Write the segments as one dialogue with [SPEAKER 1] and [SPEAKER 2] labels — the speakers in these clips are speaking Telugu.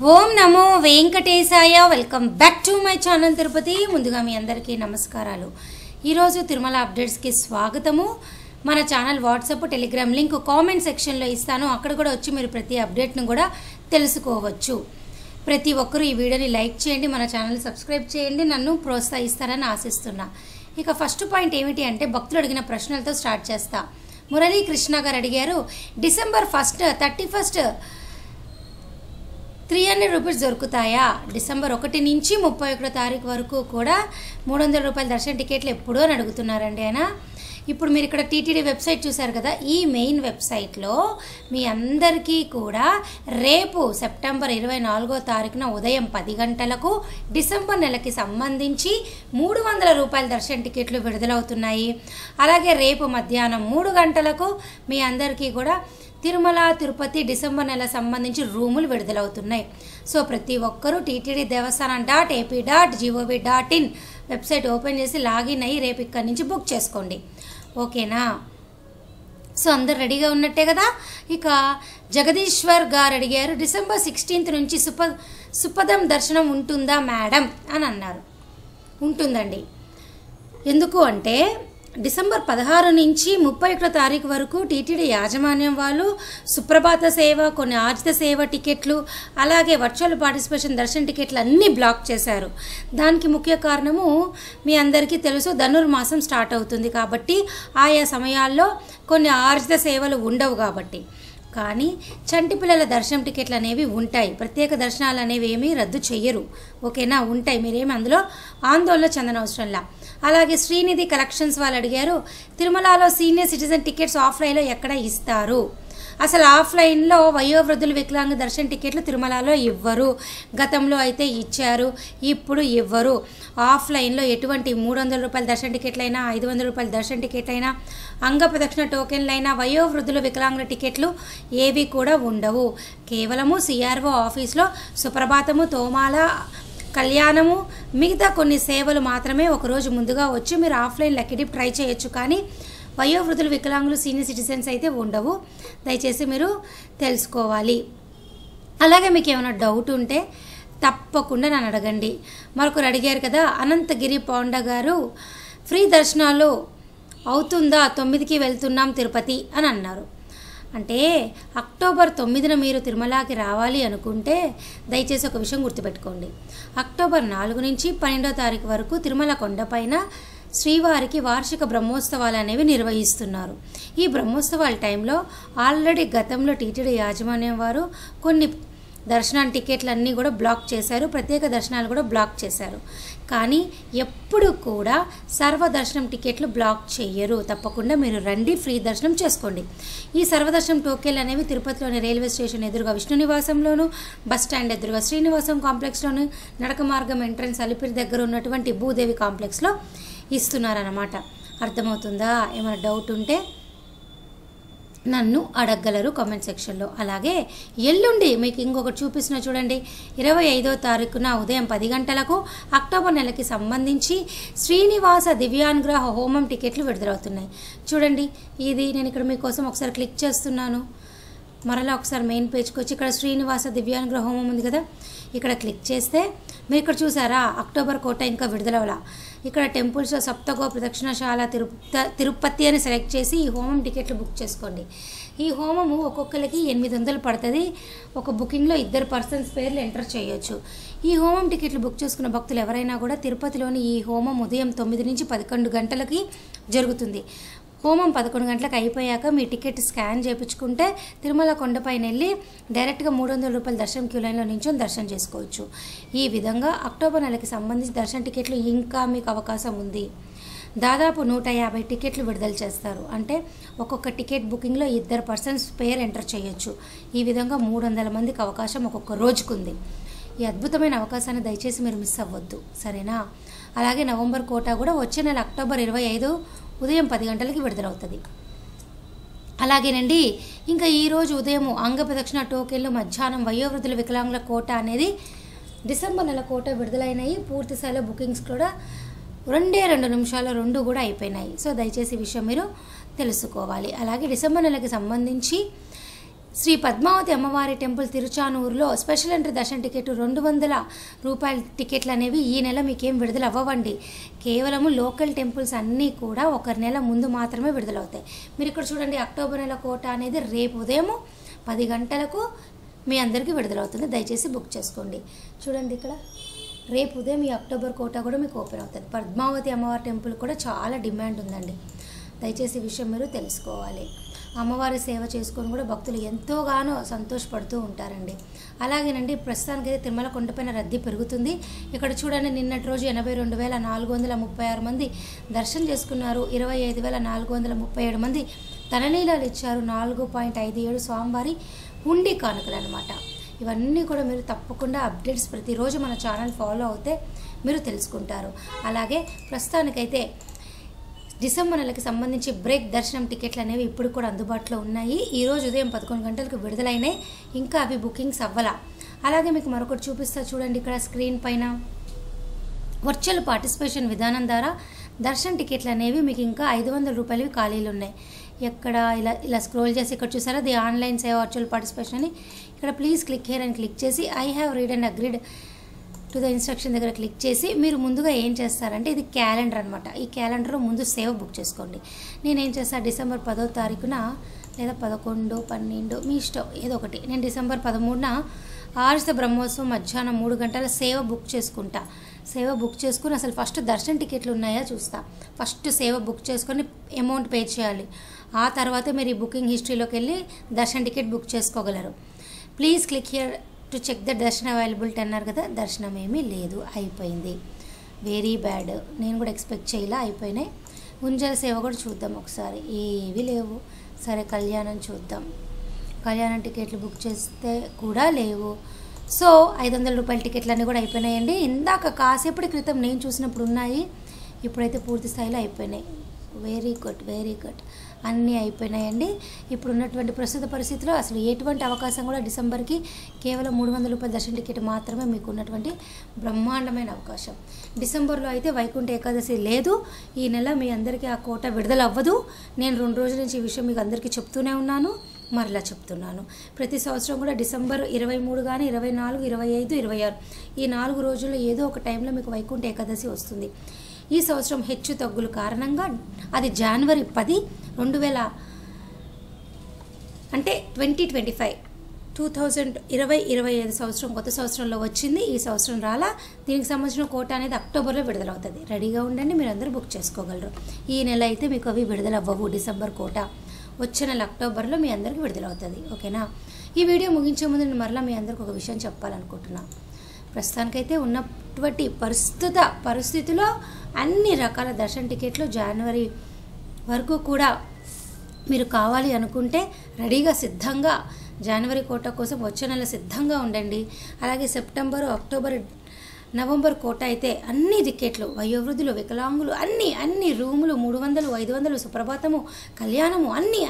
[SPEAKER 1] Om Namo Venkatesaya. Welcome back to my channel Tirupati. ముందుగా మీ అందరికీ నమస్కారాలు. ఈరోజు తిరుమల అప్డేట్స్కి స్వాగతము. మన channel WhatsApp Telegram link comment సెక్షన్లో ఇస్తాను. అక్కడ కూడా వచ్చి మీరు ప్రతి అప్డేట్ను కూడా తెలుసుకోవచ్చు. ప్రతి ఒక్కరూ ఈ వీడియోని లైక్ చేయండి, మన ఛానల్ సబ్స్క్రైబ్ చేయండి, నన్ను ప్రోత్సహిస్తారని ఆశిస్తున్నా. ఇక ఫస్ట్ పాయింట్ ఏమిటి అంటే భక్తులు అడిగిన ప్రశ్నలతో స్టార్ట్ చేస్తా. మురళీ కృష్ణ గారు అడిగారు, డిసెంబర్ 31 300 రూపీస్ దొరుకుతాయా? డిసెంబర్ 1 నుంచి 31 తారీఖు వరకు కూడా 300 రూపాయల దర్శన టికెట్లు ఎప్పుడూ అని అడుగుతున్నారండి ఆయన. ఇప్పుడు మీరు ఇక్కడ టీటీడీ వెబ్సైట్ చూసారు కదా, ఈ మెయిన్ వెబ్సైట్లో మీ అందరికీ కూడా రేపు సెప్టెంబర్ 24వ తారీఖున ఉదయం 10 గంటలకు డిసెంబర్ నెలకి సంబంధించి 300 రూపాయల దర్శన టికెట్లు విడుదలవుతున్నాయి. అలాగే రేపు మధ్యాహ్నం 3 గంటలకు మీ అందరికీ కూడా తిరుమల తిరుపతి డిసెంబర్ నెల సంబంధించి రూములు విడుదలవుతున్నాయి. సో ప్రతి ఒక్కరూ టీటీడీ దేవస్థానం .ap.gov.in వెబ్సైట్ ఓపెన్ చేసి లాగిన్ అయ్యి రేపు ఇక్కడి నుంచి బుక్ చేసుకోండి. ఓకేనా? సో అందరు రెడీగా ఉన్నట్టే కదా. ఇక జగదీశ్వర్ గారు అడిగారు, డిసెంబర్ 16 నుంచి సుపదం దర్శనం ఉంటుందా మేడం అని అన్నారు. ఉంటుందండి. ఎందుకు అంటే డిసెంబర్ 16 నుంచి 31 తారీఖు వరకు టీటీడీ యాజమాన్యం వాళ్ళు సుప్రభాత సేవ, కొన్ని ఆర్జిత సేవ టికెట్లు, అలాగే వర్చువల్ పార్టిసిపేషన్ దర్శన టికెట్లు అన్నీ బ్లాక్ చేశారు. దానికి ముఖ్య కారణము మీ అందరికీ తెలుసు, ధనుర్మాసం స్టార్ట్ అవుతుంది కాబట్టి ఆయా సమయాల్లో కొన్ని ఆర్జిత సేవలు ఉండవు కాబట్టి. కానీ చంటి పిల్లల దర్శనం టికెట్లు అనేవి ఉంటాయి. ప్రత్యేక దర్శనాలు అనేవి ఏమీ రద్దు చెయ్యరు. ఓకేనా? ఉంటాయి, మీరేమి అందులో ఆందోళన చెందనవసరంలా. అలాగే శ్రీనిధి కలెక్షన్స్ వాళ్ళు అడిగారు, తిరుమలలో సీనియర్ సిటిజన్ టికెట్స్ ఆఫ్లైన్లో ఎక్కడ ఇస్తారు? అసలు ఆఫ్లైన్లో వయోవృద్ధులు వికలాంగ దర్శన టికెట్లు తిరుమలలో ఇవ్వరు. గతంలో అయితే ఇచ్చారు, ఇప్పుడు ఇవ్వరు. ఆఫ్లైన్లో ఎటువంటి 300 రూపాయల దర్శన టికెట్లైనా, 500 రూపాయల దర్శన టికెట్లైనా, అంగప్రదక్షిణ టోకెన్లైనా, వయోవృద్ధుల వికలాంగుల టికెట్లు ఏవి కూడా ఉండవు. కేవలము సిఆర్ఓ ఆఫీస్లో సుప్రభాతము, తోమాల, కళ్యాణము, మిగతా కొన్ని సేవలు మాత్రమే ఒకరోజు ముందుగా వచ్చి మీరు ఆఫ్లైన్ లక్కీ డిప్ ట్రై చేయొచ్చు. కానీ వయోవృద్ధులు, వికలాంగులు, సీనియర్ సిటిజన్స్ అయితే ఉండవు. దయచేసి మీరు తెలుసుకోవాలి. అలాగే మీకు ఏమైనా డౌట్ ఉంటే తప్పకుండా నన్ను అడగండి. మరొకరు అడిగారు కదా, అనంతగిరి పౌండ గారు, ఫ్రీ దర్శనాలు అవుతుందా? 9కి వెళ్తున్నాం తిరుపతి అని అన్నారు. అంటే అక్టోబర్ 9న మీరు తిరుమలకి రావాలి అనుకుంటే దయచేసి ఒక విషయం గుర్తుపెట్టుకోండి. అక్టోబర్ 4 నుంచి 12వ తారీఖు వరకు తిరుమల కొండపైన శ్రీవారికి వార్షిక బ్రహ్మోత్సవాలు అనేవి నిర్వహిస్తున్నారు. ఈ బ్రహ్మోత్సవాల టైంలో ఆల్రెడీ గతంలో టీటీడీ యాజమాన్యం వారు కొన్ని దర్శనాల టికెట్లన్నీ కూడా బ్లాక్ చేశారు, ప్రత్యేక దర్శనాలు కూడా బ్లాక్ చేశారు. కానీ ఎప్పుడు కూడా సర్వదర్శనం టికెట్లు బ్లాక్ చేయరు. తప్పకుండా మీరు రండి, ఫ్రీ దర్శనం చేసుకోండి. ఈ సర్వదర్శనం టోకెన్లు అనేవి తిరుపతిలోని రైల్వే స్టేషన్ ఎదురుగా విష్ణు నివాసంలోను, బస్ స్టాండ్ ఎదురుగా శ్రీనివాసం కాంప్లెక్స్లోను, నడక మార్గం ఎంట్రన్స్ అలిపిరి దగ్గర ఉన్నటువంటి భూదేవి కాంప్లెక్స్లో ఇస్తున్నారన్నమాట. అర్థమవుతుందా? ఏమైనా డౌట్ ఉంటే నన్ను అడగగలరు కామెంట్ సెక్షన్లో. అలాగే ఎల్లుండి మీకు ఇంకొకటి చూపిస్తున్నా చూడండి, 25వ తారీఖున ఉదయం 10 గంటలకు అక్టోబర్ నెలకి సంబంధించి శ్రీనివాస దివ్యానుగ్రహ హోమం టికెట్లు విడుదలవుతున్నాయి. చూడండి, ఇది నేను ఇక్కడ మీకోసం ఒకసారి క్లిక్ చేస్తున్నాను. మరలా ఒకసారి మెయిన్ పేజ్కి వచ్చి ఇక్కడ శ్రీనివాస దివ్యానుగ్రహ హోమం ఉంది కదా, ఇక్కడ క్లిక్ చేస్తే మీరు ఇక్కడ చూసారా, అక్టోబర్ కోట ఇంకా విడుదలవలా. ఇక్కడ టెంపుల్స్లో సప్తగో ప్రదక్షిణశాల తిరుపతి అని సెలెక్ట్ చేసి ఈ హోమం టికెట్లు బుక్ చేసుకోండి. ఈ హోమము ఒక్కొక్కరికి 800 పడుతుంది. ఒక బుకింగ్లో 2 పర్సన్స్ పేర్లు ఎంటర్ చేయొచ్చు. ఈ హోమం టికెట్లు బుక్ చేసుకున్న భక్తులు ఎవరైనా కూడా తిరుపతిలోని ఈ హోమం ఉదయం 9 నుంచి 11 గంటలకి జరుగుతుంది. హోమం 11 గంటలకు అయిపోయాక మీ టికెట్ స్కాన్ చేయించుకుంటే తిరుమల కొండపైన వెళ్ళి డైరెక్ట్గా 300 రూపాయల దర్శనం క్యూ లైన్లో నించొని దర్శనం చేసుకోవచ్చు. ఈ విధంగా అక్టోబర్ నెలకి సంబంధించి దర్శన టికెట్లు ఇంకా మీకు అవకాశం ఉంది. దాదాపు 150 టికెట్లు విడుదల చేస్తారు. అంటే ఒక్కొక్క టికెట్ బుకింగ్లో 2 పర్సన్స్ పేరు ఎంటర్ చేయొచ్చు. ఈ విధంగా 300 మందికి అవకాశం ఒక్కొక్క రోజుకుంది. ఈ అద్భుతమైన అవకాశాన్ని దయచేసి మీరు మిస్ అవ్వద్దు, సరేనా? అలాగే నవంబర్ కోటా కూడా వచ్చే నెల అక్టోబర్ 25 ఉదయం 10 గంటలకి విడుదలవుతుంది. అలాగేనండి, ఇంకా ఈరోజు ఉదయం అంగప్రదక్షిణ టోకెన్లు, మధ్యాహ్నం వయోవృద్ధుల వికలాంగుల కోట అనేది డిసెంబర్ నెల కోట విడుదలైనాయి. పూర్తి స్థాయిలో బుకింగ్స్ కూడా 2 నిమిషాల్లో 2 కూడా అయిపోయినాయి. సో దయచేసి ఈ విషయం మీరు తెలుసుకోవాలి. అలాగే డిసెంబర్ నెలకి సంబంధించి శ్రీ పద్మావతి అమ్మవారి టెంపుల్ తిరుచానూరులో స్పెషల్ ఎంట్రీ దర్శన టికెట్ 200 రూపాయల టికెట్లు అనేవి ఈ నెల మీకేం విడుదల అవ్వండి. కేవలము లోకల్ టెంపుల్స్ అన్నీ కూడా 1 నెల ముందు మాత్రమే విడుదలవుతాయి. మీరు ఇక్కడ చూడండి, అక్టోబర్ నెల కోట అనేది రేపు ఉదయం 10 గంటలకు మీ అందరికీ విడుదలవుతుంది. దయచేసి బుక్ చేసుకోండి. చూడండి, ఇక్కడ రేపు ఉదయం ఈ అక్టోబర్ కోట కూడా మీకు ఓపెన్ అవుతుంది. పద్మావతి అమ్మవారి టెంపుల్ కూడా చాలా డిమాండ్ ఉందండి. దయచేసి ఈ విషయం మీరు తెలుసుకోవాలి. అమ్మవారి సేవ చేసుకొని కూడా భక్తులు ఎంతోగానో సంతోషపడుతూ ఉంటారండి. అలాగేనండి, ప్రస్తుతానికైతే తిరుమల కొండపైన రద్దీ పెరుగుతుంది. ఇక్కడ చూడండి, నిన్నటి రోజు 82,436 మంది దర్శనం చేసుకున్నారు. 25,437 మంది తలనీలాలు ఇచ్చారు. 4.57 స్వామివారి హుండీ కానుకలు అనమాట. ఇవన్నీ కూడా మీరు తప్పకుండా అప్డేట్స్ ప్రతిరోజు మన ఛానల్ ఫాలో అవుతే మీరు తెలుసుకుంటారు. అలాగే ప్రస్తుతానికైతే డిసెంబర్ నెలకి సంబంధించి బ్రేక్ దర్శనం టికెట్లు అనేవి ఇప్పుడు కూడా అందుబాటులో ఉన్నాయి. ఈరోజు ఉదయం 11 గంటలకు విడుదలైనాయి. ఇంకా అవి బుకింగ్స్ అవ్వాలా. అలాగే మీకు మరొకటి చూపిస్తా చూడండి, ఇక్కడ స్క్రీన్ పైన వర్చువల్ పార్టిసిపేషన్ విధానం ద్వారా దర్శన టికెట్లు అనేవి మీకు ఇంకా 500 రూపాయలవి ఖాళీలు ఉన్నాయి. ఎక్కడ ఇలా స్క్రోల్ చేసి ఇక్కడ చూసారా, ది ఆన్లైన్ సేవ వర్చువల్ పార్టిసిపేషన్ అని. ఇక్కడ ప్లీజ్ క్లిక్ హియర్ అని క్లిక్ చేసి I have read and agreed to the instruction దగ్గర క్లిక్ చేసి మీరు ముందుగా ఏం చేస్తారంటే, ఇది క్యాలెండర్ అనమాట. ఈ క్యాలెండర్లో ముందు సేవ బుక్ చేసుకోండి. నేనేం చేస్తాను, డిసెంబర్ 10వ తారీఖున లేదా 11, 12 మీ ఇష్టం ఏదో ఒకటి. నేను డిసెంబర్ 13న ఆర్ష బ్రహ్మోత్సవం మధ్యాహ్నం 3 గంటల సేవ బుక్ చేసుకుంటా. సేవ బుక్ చేసుకుని అసలు ఫస్ట్ దర్శన టికెట్లు ఉన్నాయా చూస్తా. ఫస్ట్ సేవ బుక్ చేసుకొని అమౌంట్ పే చేయాలి. ఆ తర్వాత మీరు ఈ బుకింగ్ హిస్టరీలోకి వెళ్ళి దర్శన టికెట్ బుక్ చేసుకోగలరు. Please click here to check the darshan availability అన్నారు కదా, దర్శనం ఏమీ లేదు, అయిపోయింది. Very bad. నేను కూడా ఎక్స్పెక్ట్ చేయలే, అయిపోయినాయి. ఉంజల సేవ కూడా చూద్దాం ఒకసారి, ఏవి లేవు. సరే, కళ్యాణం చూద్దాం. కళ్యాణం టికెట్లు బుక్ చేస్తే కూడా లేవు. సో 500 రూపాయల టికెట్లన్నీ కూడా అయిపోయినాయండి. ఇందాక కాసేపటి క్రితం నేను చూసినప్పుడు ఉన్నాయి, ఇప్పుడైతే పూర్తి స్థాయిలో అయిపోయినాయి. Very good, very good. అన్నీ అయిపోయినాయండి. ఇప్పుడు ఉన్నటువంటి ప్రస్తుత పరిస్థితిలో అసలు ఎటువంటి అవకాశం కూడా డిసెంబర్కి కేవలం 300 రూపాయల దర్శన టికెట్ మాత్రమే మీకు ఉన్నటువంటి బ్రహ్మాండమైన అవకాశం. డిసెంబర్లో అయితే వైకుంఠ ఏకాదశి లేదు. ఈ నెల మీ అందరికీ ఆ కోట విడుదల అవ్వదు. నేను 2 రోజుల నుంచి ఈ విషయం మీకు అందరికీ చెప్తూనే ఉన్నాను, మరలా చెప్తున్నాను. ప్రతి సంవత్సరం కూడా డిసెంబర్ 23 కానీ 24, 25, 26 ఈ 4 రోజుల్లో ఏదో ఒక టైంలో మీకు వైకుంఠ ఏకాదశి వస్తుంది. ఈ సంవత్సరం హెచ్చు తగ్గుల కారణంగా అది జనవరి 10, 2025 2025 సంవత్సరం కొత్త సంవత్సరంలో వచ్చింది. ఈ సంవత్సరం రాలా. దీనికి సంబంధించిన కోట అనేది అక్టోబర్లో విడుదలవుతుంది. రెడీగా ఉండండి, మీరు అందరూ బుక్ చేసుకోగలరు. ఈ నెల అయితే మీకు అవి విడుదల అవ్వవు. డిసెంబర్ కోట వచ్చే నెల అక్టోబర్లో మీ అందరికీ విడుదలవుతుంది. ఓకేనా. ఈ వీడియో ముగించే ముందు నేను మరలా మీ అందరికి ఒక విషయం చెప్పాలనుకుంటున్నా. ప్రస్తుతానికైతే ఉన్నటువంటి ప్రస్తుత పరిస్థితిలో అన్ని రకాల దర్శన టికెట్లు జనవరి వరకు కూడా మీరు కావాలి అనుకుంటే రెడీగా సిద్ధంగా జనవరి కోట కోసం వచ్చే నెల సిద్ధంగా ఉండండి. అలాగే సెప్టెంబరు, అక్టోబర్, నవంబర్ కోట అయితే అన్ని టికెట్లు, వయోవృద్ధులు, వికలాంగులు, అన్ని రూములు 300, 500, సుప్రభాతము, కళ్యాణము అన్నీ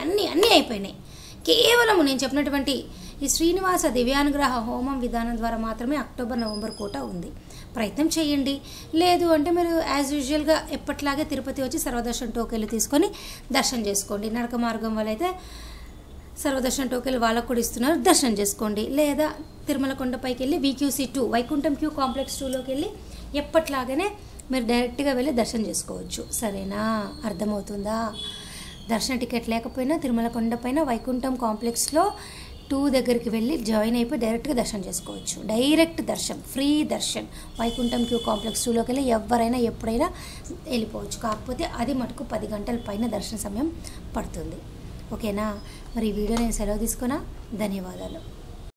[SPEAKER 1] అయిపోయినాయి. కేవలం నేను చెప్పినటువంటి ఈ శ్రీనివాస దివ్యానుగ్రహ హోమం విధానం ద్వారా మాత్రమే అక్టోబర్, నవంబర్ కోట ఉంది. ప్రయత్నం చేయండి. లేదు అంటే మీరు యాజ్ యూజువల్గా ఎప్పట్లాగే తిరుపతి వచ్చి సర్వదర్శన టోకెన్లు తీసుకొని దర్శనం చేసుకోండి. నడక మార్గం వల్ల అయితే సర్వదర్శన టోకెన్లు వాళ్ళకు కూడా ఇస్తున్నారు, దర్శనం చేసుకోండి. లేదా తిరుమల కొండపైకి వెళ్ళి VQC 2 వైకుంఠం క్యూ కాంప్లెక్స్ 2లోకి వెళ్ళి ఎప్పట్లాగానే మీరు డైరెక్ట్గా వెళ్ళి దర్శనం చేసుకోవచ్చు. సరేనా, అర్థమవుతుందా? దర్శన టికెట్ లేకపోయినా తిరుమల కొండపైన వైకుంఠం కాంప్లెక్స్లో 2 దగ్గరికి వెళ్ళి జాయిన్ అయిపోయి డైరెక్ట్గా దర్శనం చేసుకోవచ్చు. డైరెక్ట్ దర్శనం, ఫ్రీ దర్శనం. వైకుంఠం క్యూ కాంప్లెక్స్ 2లోకి వెళ్ళి ఎవరైనా ఎప్పుడైనా వెళ్ళిపోవచ్చు. కాకపోతే అది మటుకు 10 గంటల పైన దర్శన సమయం పడుతుంది. ఓకేనా. మరి ఈ వీడియో నేను సెలవు తీసుకున్నా. ధన్యవాదాలు.